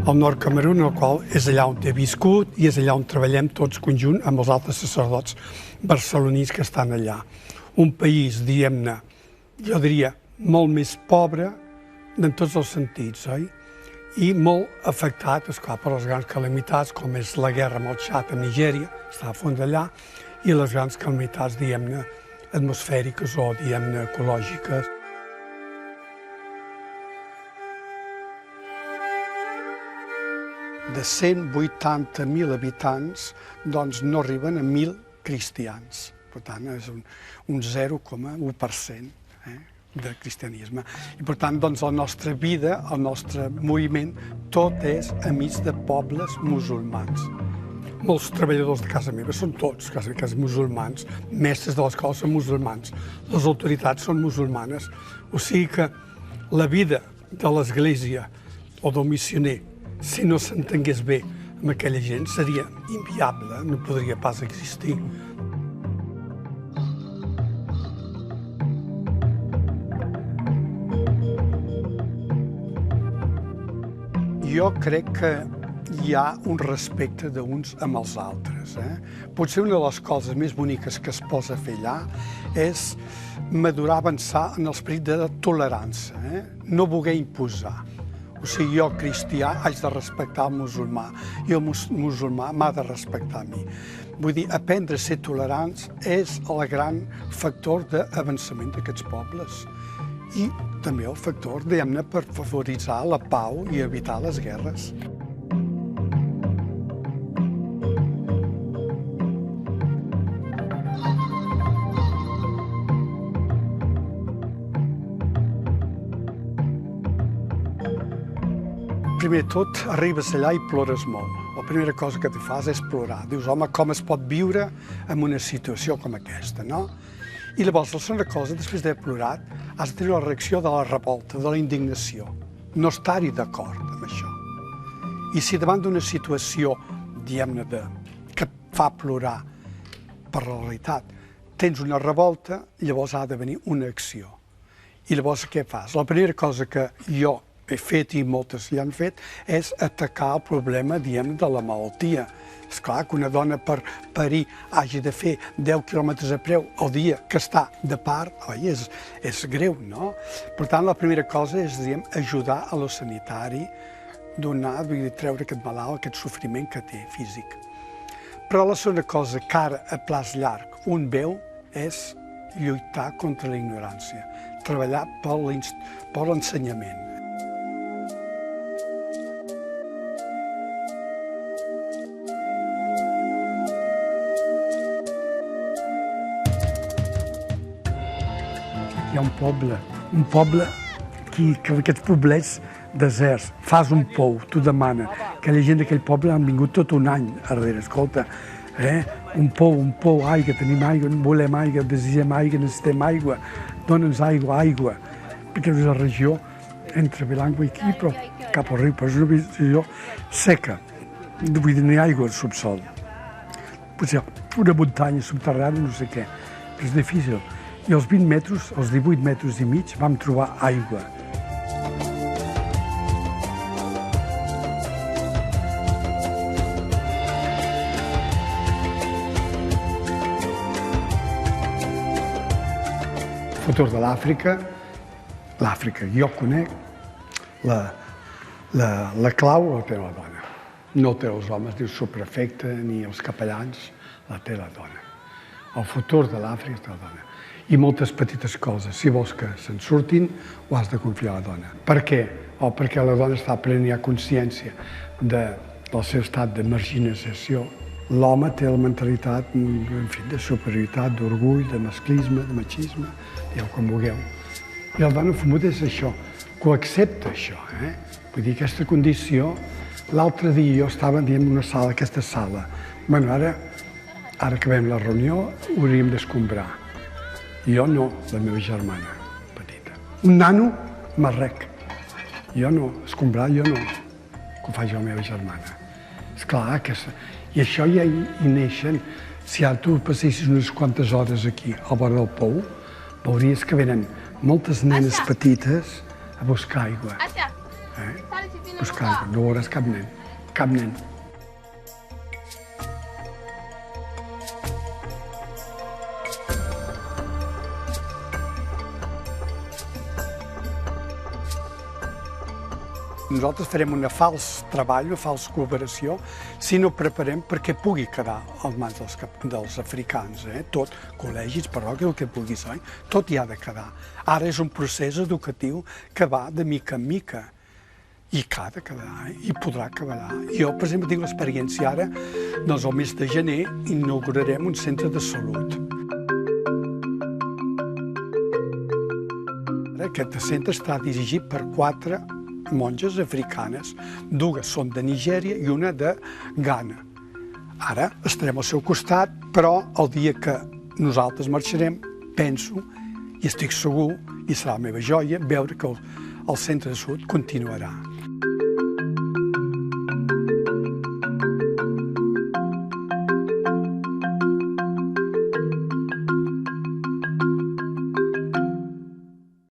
al nord Camerun, el qual és allà on he viscut i és allà on treballem tots conjunt amb els altres sacerdots barcelonins que estan allà. Un país, diguem-ne, jo diria, molt més pobre en tots els sentits, oi? I molt afectat, esclar, per les grans calamitats, com és la guerra amb el Txad a Nigèria, està a fons d'allà, i les grans calamitats, diguem-ne, atmosfèriques o, diguem-ne, ecològiques. De 180.000 habitants, doncs no arriben a 1.000 cristians. Per tant, és un 0,1% de cristianisme. I per tant, doncs, la nostra vida, el nostre moviment, tot és enmig de pobles musulmans. Molts treballadors de casa meva són tots quasi musulmans, mestres de l'escola són musulmans, les autoritats són musulmanes. O sigui que la vida de l'església o del missioner, si no s'entengués bé amb aquella gent, seria inviable, no podria pas existir. Jo crec que hi ha un respecte d'uns amb els altres. Potser una de les coses més boniques que es posa a fer allà és madurar, avançar en l'esperit de tolerància, no voler imposar. O sigui, jo, cristià, haig de respectar el musulmà i el musulmà m'ha de respectar a mi. Vull dir, aprendre a ser tolerants és el gran factor d'avançament d'aquests pobles. I també el factor, diguem-ne, per favoritzar la pau i evitar les guerres. Primer de tot, arribes allà i plores molt. La primera cosa que tu fas és plorar. Dius, home, com es pot viure en una situació com aquesta, no? I llavors, la segona cosa, després d'haver plorat, has de tenir la reacció de la revolta, de la indignació. No estar-hi d'acord amb això. I si davant d'una situació, diguem-ne, que et fa plorar per la realitat, tens una revolta, llavors ha de venir una acció. I llavors què fas? La primera cosa que jo he fet i moltes ja han fet és atacar el problema, diguem-ne, de la malaltia. És clar que una dona per parir hagi de fer 10 quilòmetres a peu al dia que està de part, oi, és greu, no? Per tant, la primera cosa és, diguem, ajudar a lo sanitari, donar, treure aquest malalt, aquest sofriment que té físic. Però la segona cosa que ara, a plaç llarg, un veu és lluitar contra la ignorància, treballar per l'ensenyament. Hi ha un poble que aquests poblets deserts, fas un pou, t'ho demana. Aquella gent d'aquell poble han vingut tot un any darrere, escolta, un pou, aigua, tenim aigua, volem aigua, desitgem aigua, necessitem aigua, dona'ns aigua, perquè és una regió entre Belangua i aquí, però cap al riu, però és una regió seca, vull dir, no hi ha aigua al subsol. Potser una muntanya subterrània, no sé què, però és difícil. I als 20 metres, als 18 metres i mig, vam trobar aigua. Futur de l'Àfrica, jo conec, la clau la té la dona. No té els homes, diu subprefecte, ni els capellans, la té la dona. El futur de l'Àfrica té la dona. I moltes petites coses. Si vols que se'n surtin, ho has de confiar a la dona. Per què? Perquè la dona està prenent ja consciència del seu estat de marginalització. L'home té la mentalitat de superioritat, d'orgull, de masclisme, de machisme, dieu com vulgueu. I la dona fumuda és això, que ho accepta això. Vull dir, aquesta condició, l'altre dia jo estava en una sala, aquesta sala. Bueno, ara acabem la reunió, ho hauríem d'escombrar. Jo no, la meva germana petita. Un nano marrec. Jo no, escombrar jo no, que ho faci la meva germana. Esclar, i això ja hi neixen. Si ara tu passessis unes quantes hores aquí, al vora del pou, veuries que venen moltes nenes petites a buscar aigua. buscar, no veuràs cap nen, cap nen. Nosaltres farem un fals treball, una falsa cooperació, si no preparem perquè pugui quedar als mans dels africans. Tot, col·legis, parròquies, el que pugui ser, tot hi ha de quedar. Ara és un procés educatiu que va de mica en mica. I que ha de quedar, i podrà quedar. Jo, per exemple, tinc l'experiència ara, doncs el mes de gener inaugurarem un centre de salut. Aquest centre estarà dirigit per 4 monges africanes. 2 són de Nigèria i una de Ghana. Ara estarem al seu costat, però el dia que nosaltres marxarem, penso, i estic segur, i serà la meva joia, veure que el centre de salut continuarà.